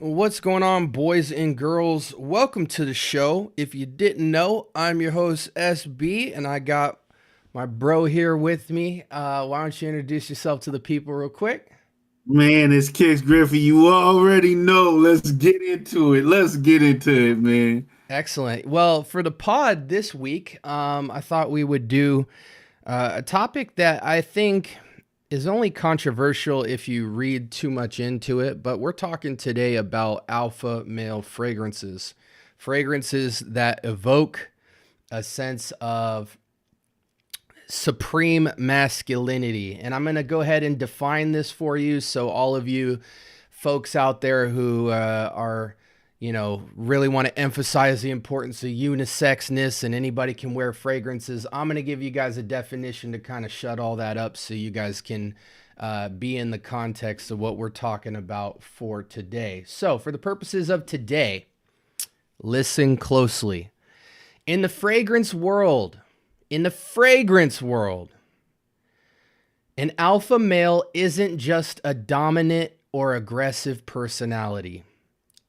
What's going on, boys and girls? Welcome to the show. If you didn't know, I'm your host, SB, and I got my bro here with me. Why don't you introduce yourself to the people real quick? Man, it's Kix Griffey. You already know. Let's get into it. Let's get into it, man. Excellent. Well, for the pod this week, I thought we would do a topic that I think is only controversial if you read too much into it, but we're talking today about alpha male fragrances. Fragrances that evoke a sense of supreme masculinity. And I'm going to go ahead and define this for you. So, all of you folks out there who really want to emphasize the importance of unisexness and anybody can wear fragrances, I'm going to give you guys a definition to kind of shut all that up so you guys can be in the context of what we're talking about for today. So, for the purposes of today, listen closely. In the fragrance world, in the fragrance world, an alpha male isn't just a dominant or aggressive personality.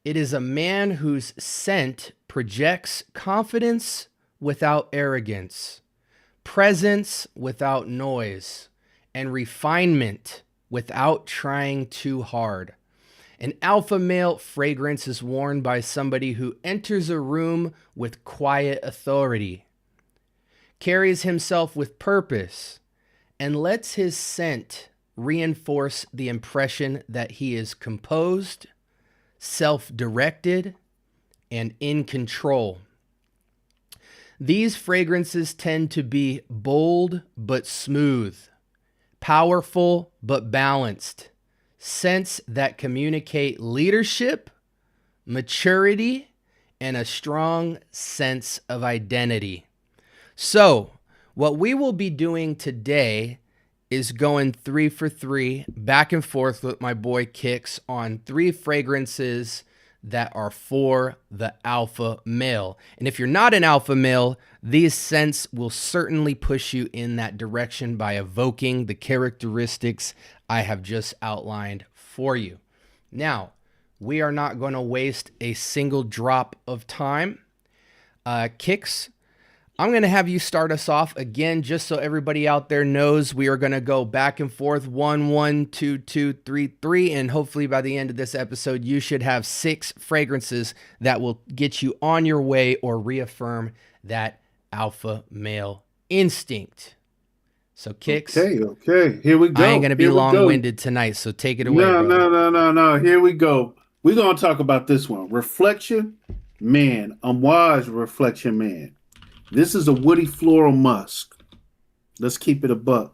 It is a man whose scent projects confidence without arrogance, presence without noise, and refinement without trying too hard. An alpha male fragrance is worn by somebody who enters a room with quiet authority, carries himself with purpose, and lets his scent reinforce the impression that he is composed, self-directed, and in control. These fragrances tend to be bold but smooth, powerful but balanced, scents that communicate leadership, maturity, and a strong sense of identity. So, what we will be doing today is going 3 for 3, back and forth with my boy Kix on 3 fragrances that are for the alpha male. And if you're not an alpha male, these scents will certainly push you in that direction by evoking the characteristics I have just outlined for you. Now, we are not going to waste a single drop of time. Kix, I'm going to have you start us off again, just so everybody out there knows. We are going to go back and forth, 1, 1, 2, 2, 3, 3, and hopefully by the end of this episode, you should have 6 fragrances that will get you on your way or reaffirm that alpha male instinct. So, Kix, Okay. Here we I go. ain't going to be Here we go. long-winded tonight, so take it away, No, brother. no, no, no, no. Here we go. We're going to talk about this one. Reflection Man. Amouage Reflection Man. This is a woody floral musk. Let's keep it a buck.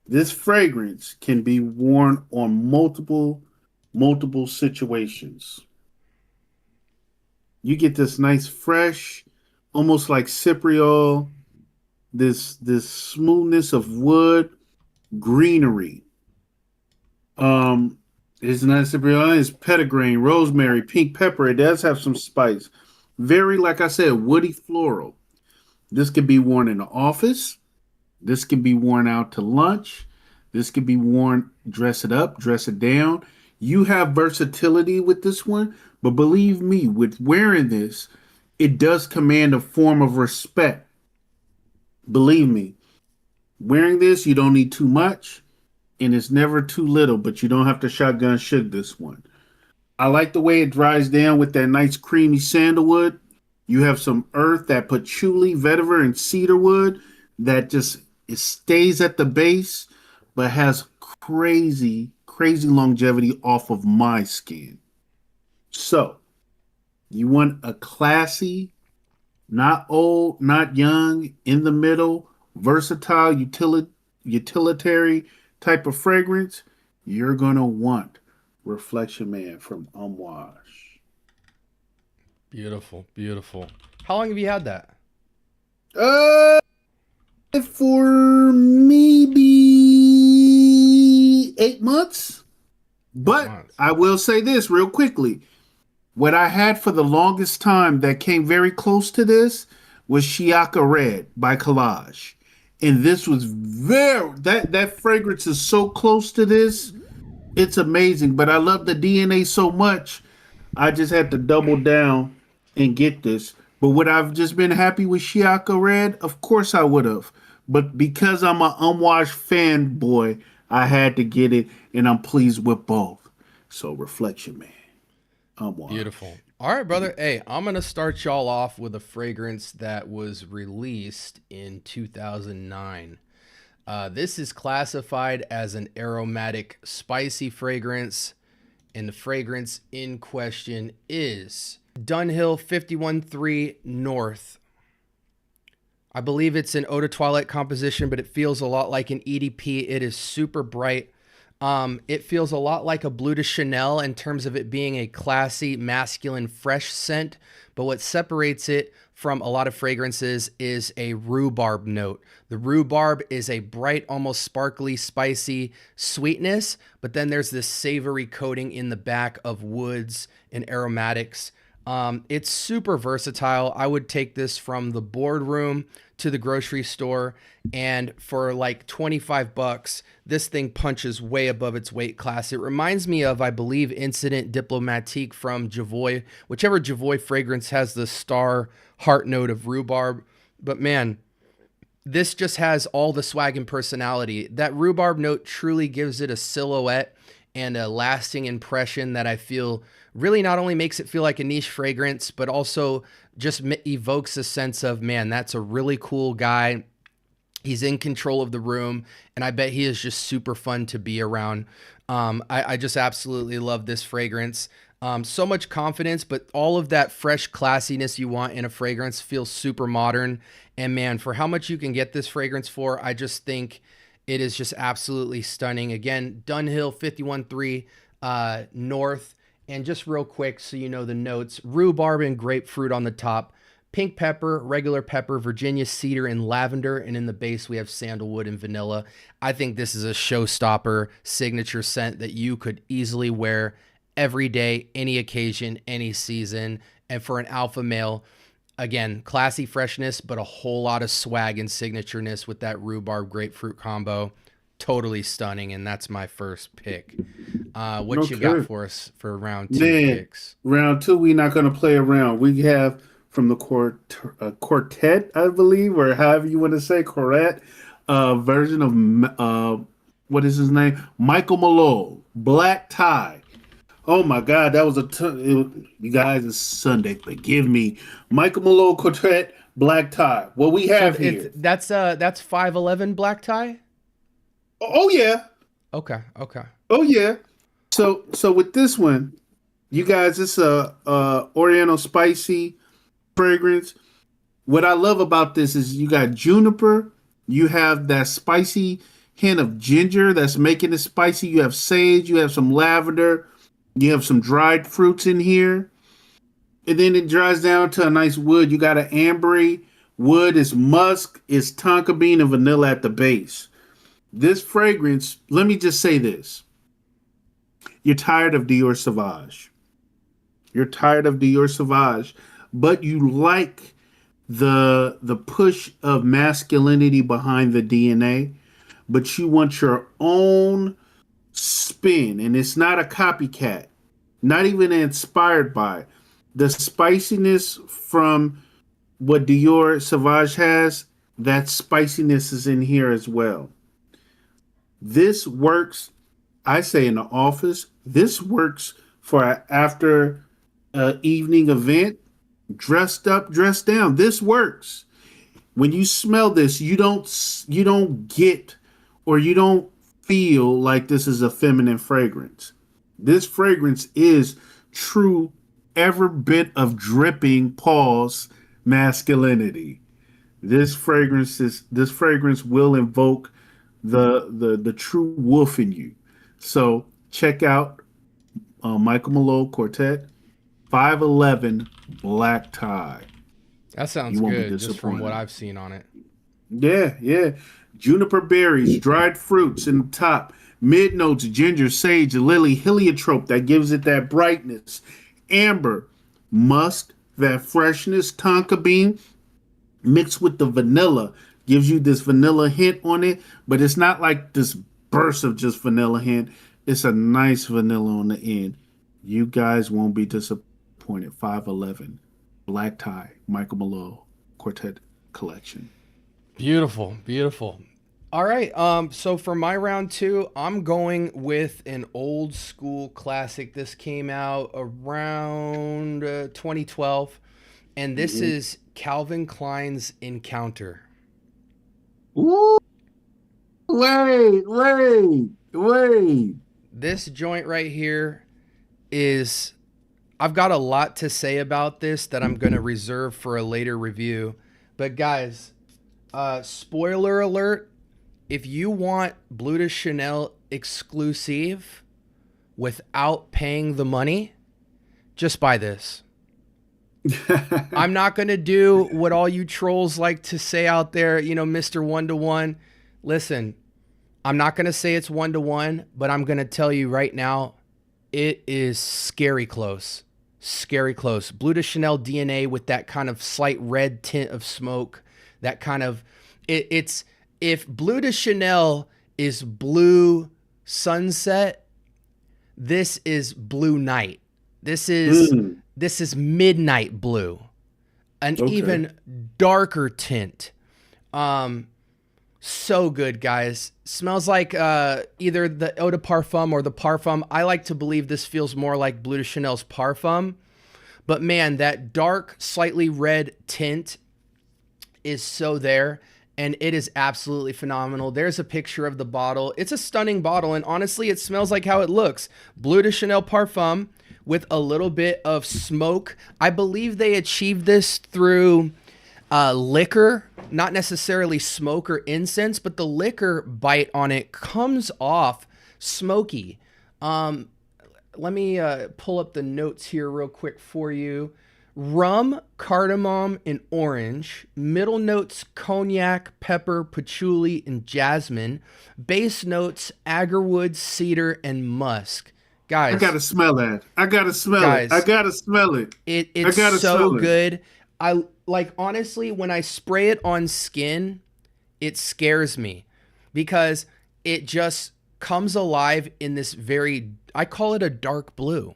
This fragrance can be worn on multiple situations. You get this nice fresh, almost like cypriol, this smoothness of wood, greenery. It's not cypriol, it's petitgrain, rosemary, pink pepper. It does have some spice. Very, like I said, woody floral. This can be worn in the office. This can be worn out to lunch. This can be worn, dress it up, dress it down. You have versatility with this one, but believe me, with wearing this, it does command a form of respect. Believe me, wearing this, you don't need too much, and it's never too little, but you don't have to shotgun shoot this one. I like the way it dries down with that nice creamy sandalwood. You have some earth, that patchouli, vetiver, and cedar wood that just it stays at the base, but has crazy longevity off of my skin. So you want a classy, not old, not young, in the middle, versatile, utilitarian type of fragrance. You're gonna want Reflection Man from Amouage. Beautiful, beautiful. How long have you had that? Uh, for maybe 8 months. But Months. I will say this real quickly. What I had for the longest time that came very close to this was Shiaka Red by Collage. And this was very that fragrance is so close to this. It's amazing. But I love the DNA so much. I just had to double down and get this. But would I've just been happy with Shiaka Red? Of course I would have. But because I'm an Amouage fanboy, I had to get it, and I'm pleased with both. So reflection, man. Amouage. Beautiful. All right, brother. Hey, I'm going to start y'all off with a fragrance that was released in 2009. This is classified as an aromatic, spicy fragrance, and the fragrance in question is Dunhill 51.3 North. I believe it's an eau de toilette composition, but it feels a lot like an EDP. It is super bright. It feels a lot like a Bleu de Chanel in terms of it being a classy, masculine, fresh scent. But what separates it from a lot of fragrances is a rhubarb note. The rhubarb is a bright, almost sparkly, spicy sweetness, but then there's this savory coating in the back of woods and aromatics. It's super versatile. I would take this from the boardroom to the grocery store, and for like 25 bucks, this thing punches way above its weight class. It reminds me of, I believe, Incident Diplomatique from Javoy. Whichever Javoy fragrance has the star heart note of rhubarb. But man, this just has all the swag and personality. That rhubarb note truly gives it a silhouette and a lasting impression that I feel really not only makes it feel like a niche fragrance, but also just evokes a sense of, man, that's a really cool guy. He's in control of the room, and I bet he is just super fun to be around. I just absolutely love this fragrance. So much confidence, but all of that fresh classiness you want in a fragrance feels super modern. And man, for how much you can get this fragrance for, I just think it is just absolutely stunning. Again, Dunhill 51.3 North. And just real quick, so you know the notes: rhubarb and grapefruit on the top, pink pepper, regular pepper, Virginia cedar, and lavender. And in the base, we have sandalwood and vanilla. I think this is a showstopper signature scent that you could easily wear every day, any occasion, any season. And for an alpha male, again, classy freshness, but a whole lot of swag and signatureness with that rhubarb grapefruit combo. Totally stunning, and that's my first pick. What you got for us for round two picks? Round two, we're not going to play around. We have from the quartet, I believe, or however you want to say, quartet version of what is his name? Michael Malul, Black Tie. Oh my God, that was you guys, it's Sunday. Forgive me, Michael Malul quartet, Black Tie. What we have here? That's 511 Black Tie. Oh yeah. Okay. Oh yeah. So with this one, you guys, it's a Oriental spicy fragrance. What I love about this is you got juniper, you have that spicy hint of ginger that's making it spicy. You have sage, you have some lavender, you have some dried fruits in here, and then it dries down to a nice wood. You got an ambre wood. Is musk, is tonka bean, and vanilla at the base. This fragrance, let me just say this. You're tired of Dior Sauvage. You're tired of Dior Sauvage, but you like the push of masculinity behind the DNA, but you want your own spin, and it's not a copycat, not even inspired by. The spiciness from what Dior Sauvage has, that spiciness is in here as well. This works, I say, in the office. This works for an after evening event. Dressed up, dressed down. This works. When you smell this, you don't get, or you don't feel like this is a feminine fragrance. This fragrance is true, every bit of dripping pause masculinity. This fragrance will invoke the true wolf in you. So check out Michael Malul Quartet 511 Black Tie. That sounds good, just from what I've seen on it. Yeah. Juniper berries, dried fruits in the top, mid notes, ginger, sage, lily, heliotrope that gives it that brightness. Amber, musk, that freshness, tonka bean mixed with the vanilla gives you this vanilla hint on it, but it's not like this burst of just vanilla hint. It's a nice vanilla on the end. You guys won't be disappointed. 511, black tie, Michael Malul, Quartet Collection. Beautiful, beautiful. All right. So for my round two, I'm going with an old school classic. This came out around 2012, and this Mhm. is Calvin Klein's Encounter. Ooh, wait. This joint right here is, I've got a lot to say about this that I'm going to reserve for a later review. But guys, spoiler alert, if you want Blue de Chanel exclusive without paying the money, just buy this. I'm not going to do what all you trolls like to say out there, Mr. One to One. Listen, I'm not going to say it's 1-to-1, but I'm going to tell you right now, it is scary close. Scary close. Blue de Chanel DNA with that kind of slight red tint of smoke, that kind of, it's, if Blue de Chanel is blue sunset, this is blue night. This is Mm, this is midnight blue, an okay. even darker tint. So good, guys. Smells like either the eau de parfum or the parfum. I like to believe this feels more like Bleu de Chanel's parfum. But man, that dark, slightly red tint is so there. And it is absolutely phenomenal. There's a picture of the bottle. It's a stunning bottle. And honestly, it smells like how it looks. Bleu de Chanel parfum with a little bit of smoke. I believe they achieved this through liquor, not necessarily smoke or incense, but the liquor bite on it comes off smoky. Let me pull up the notes here real quick for you. Rum, cardamom, and orange. Middle notes, cognac, pepper, patchouli, and jasmine. Base notes, agarwood, cedar, and musk. I Guys, gotta smell that. I gotta smell it. I guys, gotta smell it. I it's gotta so smell it. good. I like, honestly, when I spray it on skin, it scares me because it just comes alive in this very, I call it a dark blue.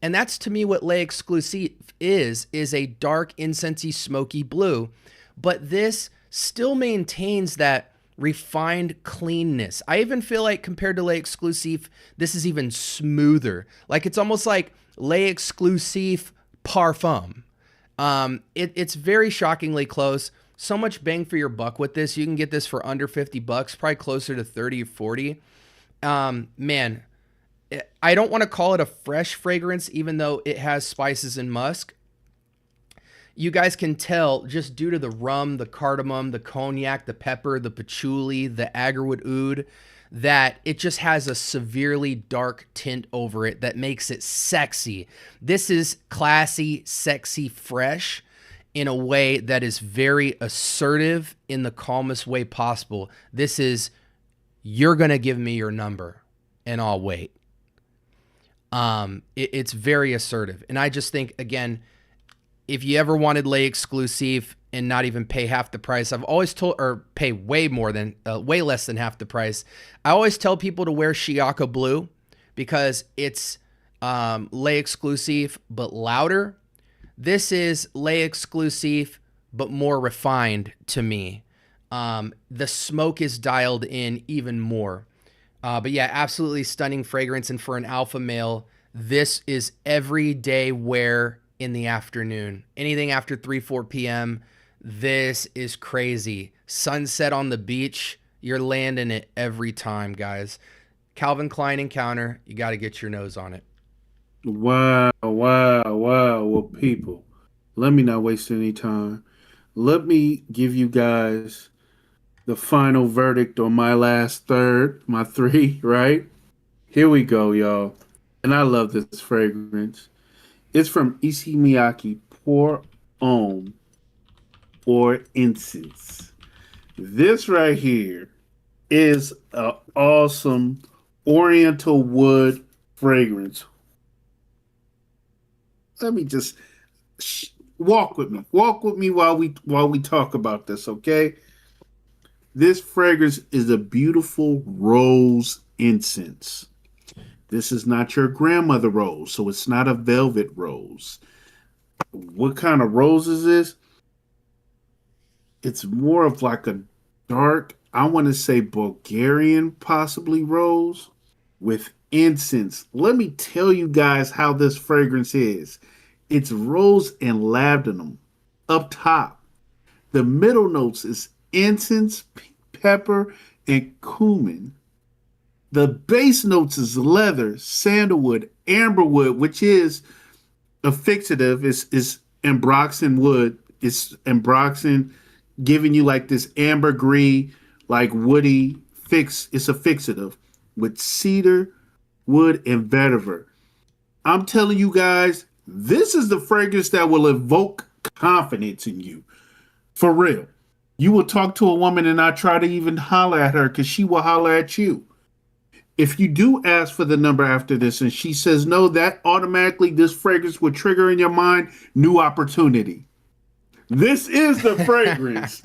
And that's to me what Lait Exclusive is a dark, incensey, smoky blue. But this still maintains that refined cleanness. I even feel like compared to Lait Exclusive, this is even smoother. Like it's almost like Lait Exclusive parfum. It's very shockingly close. So much bang for your buck with this. You can get this for under $50, probably closer to 30 or 40. Man, I don't want to call it a fresh fragrance, even though it has spices and musk. You guys can tell just due to the rum, the cardamom, the cognac, the pepper, the patchouli, the agarwood oud, that it just has a severely dark tint over it that makes it sexy. This is classy, sexy, fresh in a way that is very assertive in the calmest way possible. This is, you're going to give me your number and I'll wait. It's very assertive. And I just think, again, if you ever wanted Lay Exclusive and not even pay half the price, I've always told, or pay way less than half the price. I always tell people to wear Shiaka Blue because it's Lay Exclusive but louder. This is Lay Exclusive but more refined to me. The smoke is dialed in even more. But yeah, absolutely stunning fragrance. And for an alpha male, this is everyday wear in the afternoon. Anything after 4 p.m., this is crazy. Sunset on the beach, you're landing it every time, guys. Calvin Klein Encounter, you got to get your nose on it. Wow. Well, people, let me not waste any time. Let me give you guys the final verdict on my last third, my three, right? Here we go, y'all. And I love this fragrance. It's from Issey Miyake Pour Homme or Encens. This right here is an awesome oriental wood fragrance. Let me just walk with me. Walk with me while we talk about this, okay? This fragrance is a beautiful rose incense. This is not your grandmother rose, so it's not a velvet rose. What kind of rose is this? It's more of like a dark, I want to say Bulgarian, possibly rose with incense. Let me tell you guys how this fragrance is. It's rose and labdanum up top. The middle notes is incense, pepper, and cumin. The base notes is leather, sandalwood, amberwood, which is a fixative, is ambroxan wood. It's ambroxan giving you like this ambergris, like woody fix. It's a fixative with cedar, wood, and vetiver. I'm telling you guys, this is the fragrance that will evoke confidence in you. For real. You will talk to a woman and not try to even holler at her because she will holler at you. If you do ask for the number after this and she says no, that automatically this fragrance will trigger in your mind new opportunity. This is the fragrance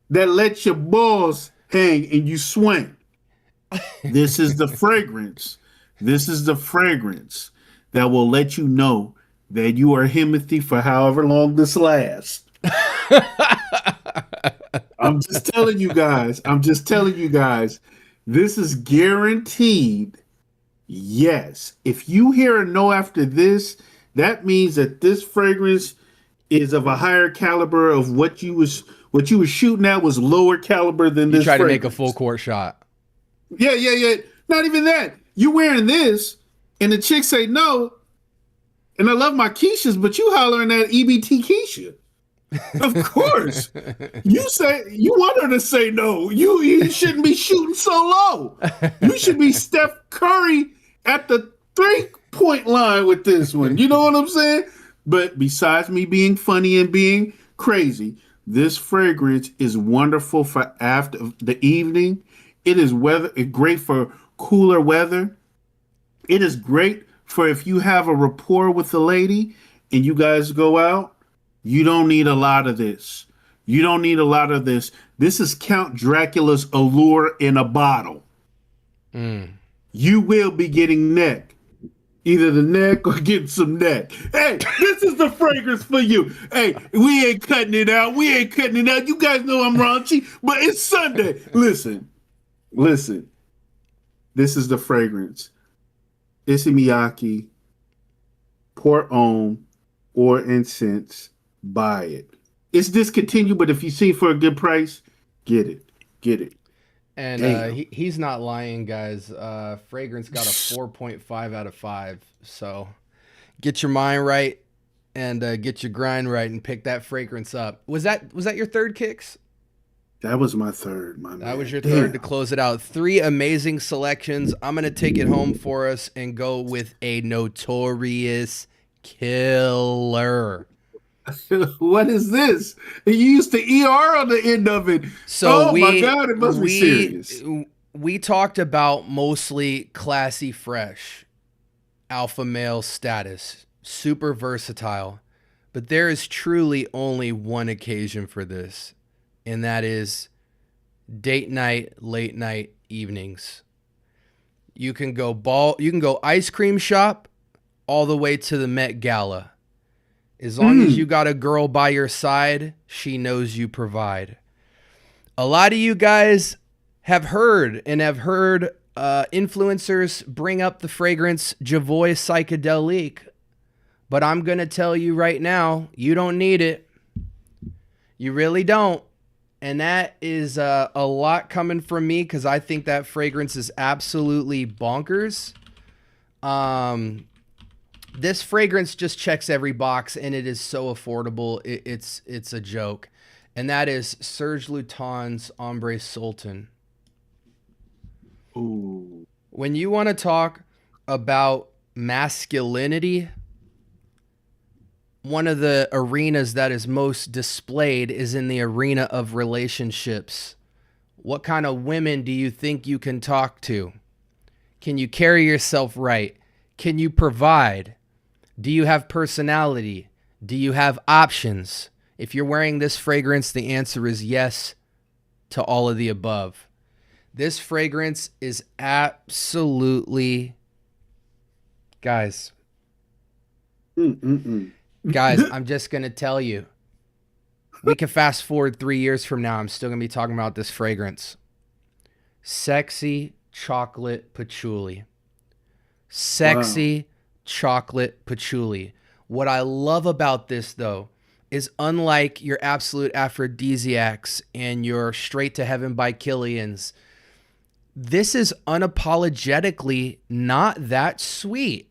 that lets your balls hang and you swing. This is the fragrance. This is the fragrance that will let you know that you are Himothy for however long this lasts. I'm just telling you guys. This is guaranteed. Yes. If you hear a no after this, that means that this fragrance is of a higher caliber of what you was shooting at was lower caliber than this. You try fragrance. To make a full court shot. Yeah. Not even that. You wearing this, and the chick say no, and I love my Keishas, but you hollering at EBT Keisha. Of course. You want her to say no. You shouldn't be shooting so low. You should be Steph Curry at the 3-point line with this one. You know what I'm saying? But besides me being funny and being crazy, this fragrance is wonderful for after the evening. It is great for cooler weather. It is great for if you have a rapport with the lady and you guys go out. You don't need a lot of this. This is Count Dracula's allure in a bottle. You will be getting neck. Either the neck or getting some neck. Hey, this is the fragrance for you. Hey, we ain't cutting it out. You guys know I'm raunchy, but it's Sunday. Listen. This is the fragrance. Issey Miyake, Port Homme, or Encens. Buy it. It's discontinued, but if you see it for a good price, get it. And he's not lying, guys. Fragrance got a 4.5 out of 5. So get your mind right and get your grind right and pick that fragrance up. Was that your third, Kicks? That was my third, my man. That was your third to close it out. 3 amazing selections. I'm going to take it home for us and go with a notorious killer. What is this? You used the ER on the end of it. So my God, it must be serious. We talked about mostly classy fresh, alpha male status, super versatile. But there is truly only one occasion for this, and that is date night, late night, evenings. You can go ice cream shop all the way to the Met Gala. As long as you got a girl by your side, she knows you provide. A lot of you guys have heard influencers bring up the fragrance Javoy Psychedelique, but I'm going to tell you right now, you don't need it. You really don't. And that is a lot coming from me because I think that fragrance is absolutely bonkers. This fragrance just checks every box, and it is so affordable. It's a joke. And that is Serge Luten's Ambre Sultan. Ooh. When you want to talk about masculinity, one of the arenas that is most displayed is in the arena of relationships. What kind of women do you think you can talk to? Can you carry yourself right? Can you provide? Do you have personality? Do you have options? If you're wearing this fragrance, the answer is yes to all of the above. This fragrance is absolutely Guys, Mm-mm-mm. guys, I'm just going to tell you. We can fast forward 3 years from now. I'm still going to be talking about this fragrance. Sexy chocolate patchouli. Wow. Sexy chocolate patchouli. What I love about this, though, is unlike your absolute aphrodisiacs and your straight to heaven by Killian's, this is unapologetically not that sweet.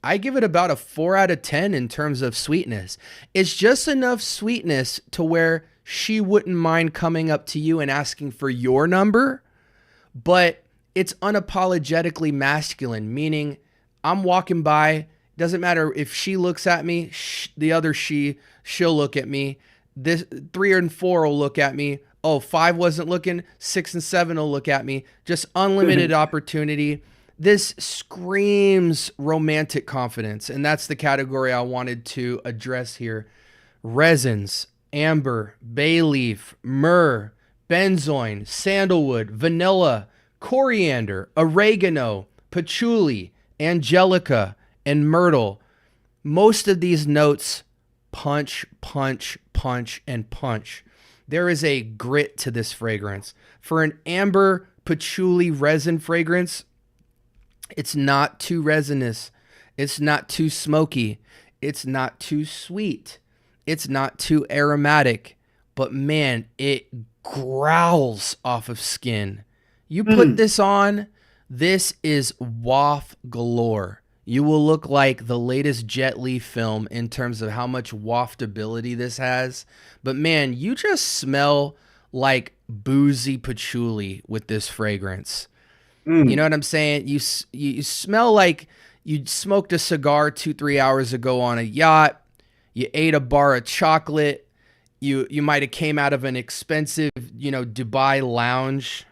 I give it about a 4 out of 10 in terms of sweetness. It's just enough sweetness to where she wouldn't mind coming up to you and asking for your number, but it's unapologetically masculine, meaning I'm walking by, doesn't matter if she looks at me, the other she'll look at me. This 3 and 4 will look at me. Oh, 5 wasn't looking, 6 and 7 will look at me. Just unlimited opportunity. This screams romantic confidence, and that's the category I wanted to address here. Resins, amber, bay leaf, myrrh, benzoin, sandalwood, vanilla, coriander, oregano, patchouli, angelica, and myrtle. Most of these notes punch, punch, punch, and punch. There is a grit to this fragrance. For an amber patchouli resin fragrance, it's not too resinous. It's not too smoky. It's not too sweet. It's not too aromatic. But man, it growls off of skin. You put this on, this is waft galore. You will look like the latest Jet Li film in terms of how much waftability this has. But man, you just smell like boozy patchouli with this fragrance. You know what I'm saying? You smell like you smoked a cigar 2-3 hours ago on a yacht. You ate a bar of chocolate. You might have came out of an expensive, Dubai lounge.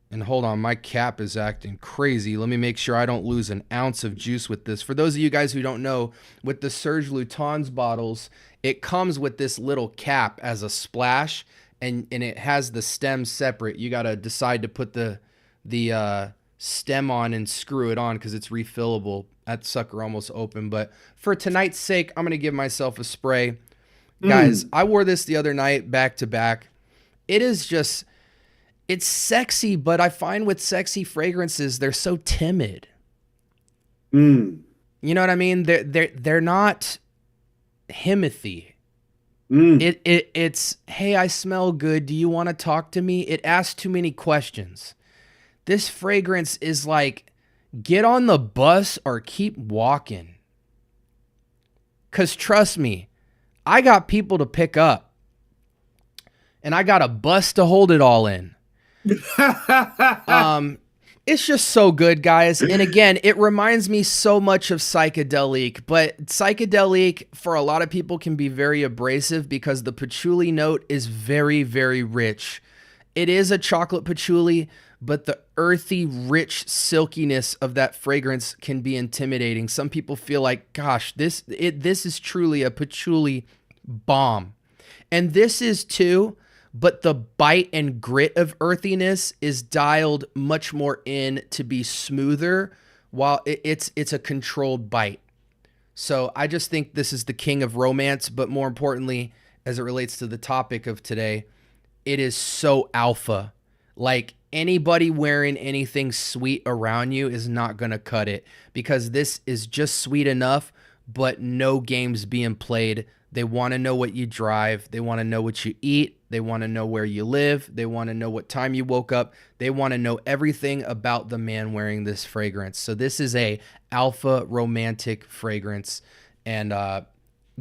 And hold on, my cap is acting crazy. Let me make sure I don't lose an ounce of juice with this. For those of you guys who don't know, with the Serge Lutens bottles, it comes with this little cap as a splash, and it has the stem separate. You got to decide to put the stem on and screw it on because it's refillable. That sucker almost open. But for tonight's sake, I'm going to give myself a spray. Guys, I wore this the other night back to back. It is just... It's sexy, but I find with sexy fragrances, they're so timid. You know what I mean? They're not himothy. It's, hey, I smell good. Do you want to talk to me? It asks too many questions. This fragrance is like, get on the bus or keep walking. Because trust me, I got people to pick up. And I got a bus to hold it all in. It's just so good, guys. And again, it reminds me so much of psychedelic, but psychedelic for a lot of people can be very abrasive because the patchouli note is very, very rich. It is a chocolate patchouli, but the earthy, rich silkiness of that fragrance can be intimidating. Some people feel like, gosh, this is truly a patchouli bomb. And this is too. But the bite and grit of earthiness is dialed much more in to be smoother, while it's a controlled bite. So I just think this is the king of romance, but more importantly, as it relates to the topic of today, it is so alpha. Like anybody wearing anything sweet around you is not going to cut it because this is just sweet enough, but no games being played. They want to know what you drive. They want to know what you eat. They want to know where you live. They want to know what time you woke up. They want to know everything about the man wearing this fragrance. So this is a alpha romantic fragrance and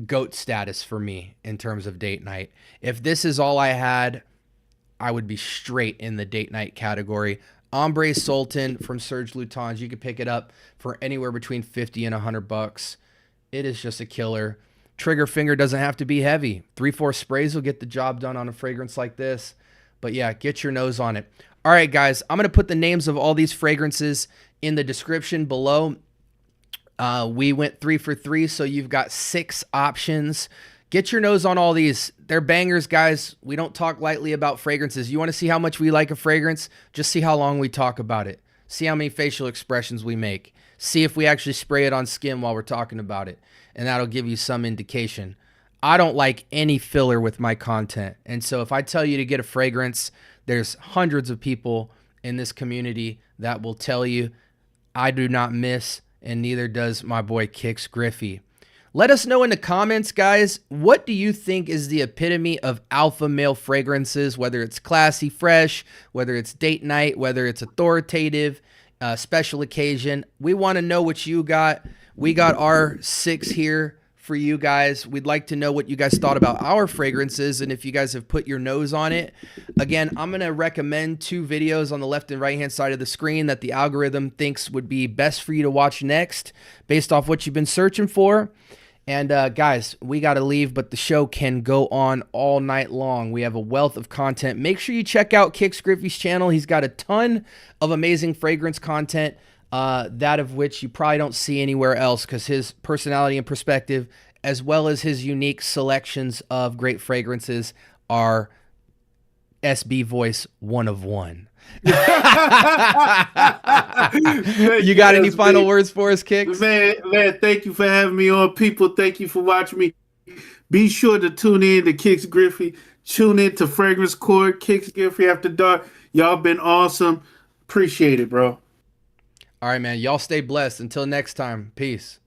GOAT status for me in terms of date night. If this is all I had, I would be straight in the date night category. Ambre Sultan from Serge Lutens. You could pick it up for anywhere between $50 and $100. It is just a killer. Trigger finger doesn't have to be heavy. 3-4 sprays will get the job done on a fragrance like this. But yeah, get your nose on it. All right, guys, I'm going to put the names of all these fragrances in the description below. We went 3 for 3, so you've got 6 options. Get your nose on all these. They're bangers, guys. We don't talk lightly about fragrances. You want to see how much we like a fragrance? Just see how long we talk about it. See how many facial expressions we make. See if we actually spray it on skin while we're talking about it, and that'll give you some indication. I don't like any filler with my content. And so if I tell you to get a fragrance, there's hundreds of people in this community that will tell you I do not miss, and neither does my boy Kix Griffey. Let us know in the comments, guys, what do you think is the epitome of alpha male fragrances, whether it's classy, fresh, whether it's date night, whether it's authoritative, special occasion. We want to know what you got. We got our 6 here for you guys. We'd like to know what you guys thought about our fragrances and if you guys have put your nose on it. Again, I'm going to recommend 2 videos on the left and right hand side of the screen that the algorithm thinks would be best for you to watch next based off what you've been searching for. And guys, we got to leave, but the show can go on all night long. We have a wealth of content. Make sure you check out Kix Griffey's channel. He's got a ton of amazing fragrance content, that of which you probably don't see anywhere else because his personality and perspective, as well as his unique selections of great fragrances, are SB Voice 1 of 1. You got any final words for us, Kix? Man, thank you for having me on. People, thank you for watching me. Be sure to tune in to Kix Griffey. Tune in to Fragrance Court, Kix Griffey After Dark. Y'all been awesome. Appreciate it, bro. All right, man. Y'all stay blessed. Until next time. Peace.